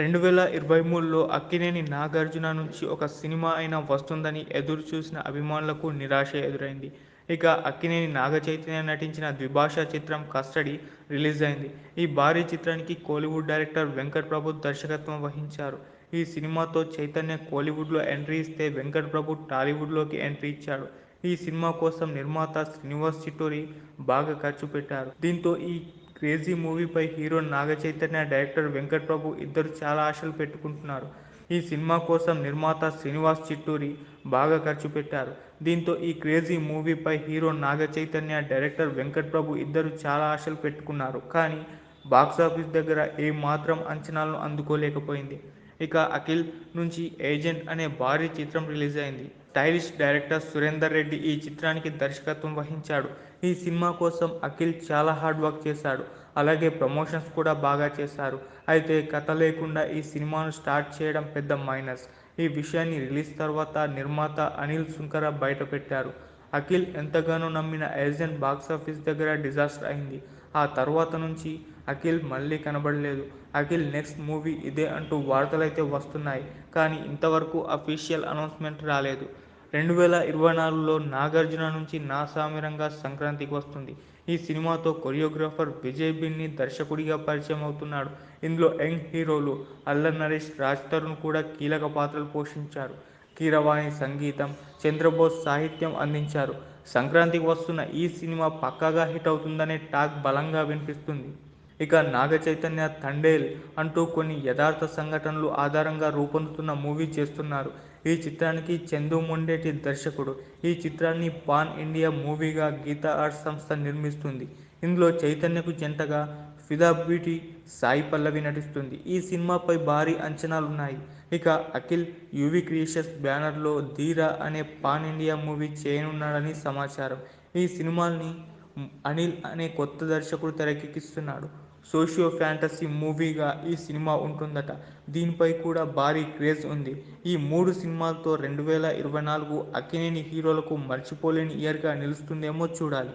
2023లో అక్కినేని నాగార్జున నుంచి ఒక సినిమా అయినా వస్తుందని ఎదురుచూసిన అభిమానులకు నిరాశ ఎదురైంది. ఇక అక్కినేని నాగచైతన్య నటించిన ద్విభాషా చిత్రం 'కస్టడీ' రిలీజ్ అయింది. ఈ భారీ చిత్రానికి కోలీవుడ్ డైరెక్టర్ వెంకట్ ప్రభు దర్శకత్వం వహించారు. ఈ సినిమాతో చైతన్య కోలీవుడ్లో ఎంట్రీ ఇస్తే వెంకట్ ప్రభు టాలీవుడ్లోకి ఎంట్రీ ఇచ్చాడు. ఈ సినిమా కోసం నిర్మాత శ్రీనివాస్ చిట్టూరి బాగా ఖర్చు పెట్టారు. దీంతో ఈ క్రేజీ మూవీపై హీరో నాగచైతన్య, డైరెక్టర్ వెంకట్ ప్రభు ఇద్దరు చాలా ఆశలు పెట్టుకుంటున్నారు. ఈ సినిమా కోసం నిర్మాత శ్రీనివాస్ చిట్టూరి బాగా ఖర్చు పెట్టారు. దీంతో ఈ క్రేజీ మూవీపై హీరో నాగచైతన్య, డైరెక్టర్ వెంకట్ ప్రభు ఇద్దరు చాలా ఆశలు పెట్టుకున్నారు. కానీ బాక్సాఫీస్ దగ్గర ఏ మాత్రం అంచనాలను అందుకోలేకపోయింది. ఇక అఖిల్ నుంచి 'ఏజెంట్' అనే భారీ చిత్రం రిలీజ్ అయింది. స్టైలిష్ డైరెక్టర్ సురేందర్ రెడ్డి ఈ చిత్రానికి దర్శకత్వం వహించాడు. ఈ సినిమా కోసం అఖిల్ చాలా హార్డ్ వర్క్ చేశాడు. అలాగే ప్రమోషన్స్ కూడా బాగా చేశారు. అయితే కథ లేకుండా ఈ సినిమాను స్టార్ట్ చేయడం పెద్ద మైనస్. ఈ విషయాన్ని రిలీజ్ తర్వాత నిర్మాత అనిల్ సుంకర బయటపెట్టారు. అఖిల్ ఎంతగానో నమ్మిన 'ఏజెంట్' బాక్సాఫీస్ దగ్గర డిజాస్టర్ అయింది. ఆ తర్వాత నుంచి అఖిల్ మళ్లీ కనబడలేదు. అఖిల్ నెక్స్ట్ మూవీ ఇదే అంటూ వార్తలైతే వస్తున్నాయి. కానీ ఇంతవరకు అఫీషియల్ అనౌన్స్మెంట్ రాలేదు. 2024లో నాగార్జున నుంచి 'నా సామిరంగా' సంక్రాంతికి వస్తుంది. ఈ సినిమాతో కొరియోగ్రాఫర్ విజయ్ బిన్ని దర్శకుడిగా పరిచయం అవుతున్నాడు. ఇందులో యంగ్ హీరోలు అల్లరి నరేష్, రాజ్ తరుణ్ కూడా కీలక పాత్రలు పోషించారు. కీరవాణి సంగీతం, చంద్రబోస్ సాహిత్యం అందించారు. సంక్రాంతికి వస్తున్న ఈ సినిమా పక్కాగా హిట్ అవుతుందనే టాక్ బలంగా వినిపిస్తుంది. ఇక నాగచైతన్య 'తండేల్' అంటూ కొన్ని యథార్థ సంఘటనలు ఆధారంగా రూపొందుతున్న మూవీ చేస్తున్నారు. ఈ చిత్రానికి చందు మొండేటి దర్శకుడు. ఈ చిత్రాన్ని పాన్ ఇండియా మూవీగా గీతా ఆర్ట్స్ సంస్థ నిర్మిస్తుంది. ఇందులో చైతన్యకు జంటగా ఫిదా బ్యూటీ, సాయి పల్లవి నటిస్తుంది. ఈ సినిమాపై భారీ అంచనాలున్నాయి. ఇక అఖిల్ యూవీ క్రియేషన్స్ బ్యానర్లో 'ధీర' అనే పాన్ ఇండియా మూవీ చేయనున్నాడని సమాచారం. ఈ సినిమాని అనిల్ అనే కొత్త దర్శకుడు తెరకెక్కిస్తున్నాడు. సోషియో ఫ్యాంటసీ మూవీగా ఈ సినిమా ఉంటుందట. దీనిపై కూడా భారీ క్రేజ్ ఉంది. ఈ మూడు సినిమాలతో 2024 అక్కినేని హీరోలకు మర్చిపోలేని ఇయర్గా నిలుస్తుందేమో చూడాలి.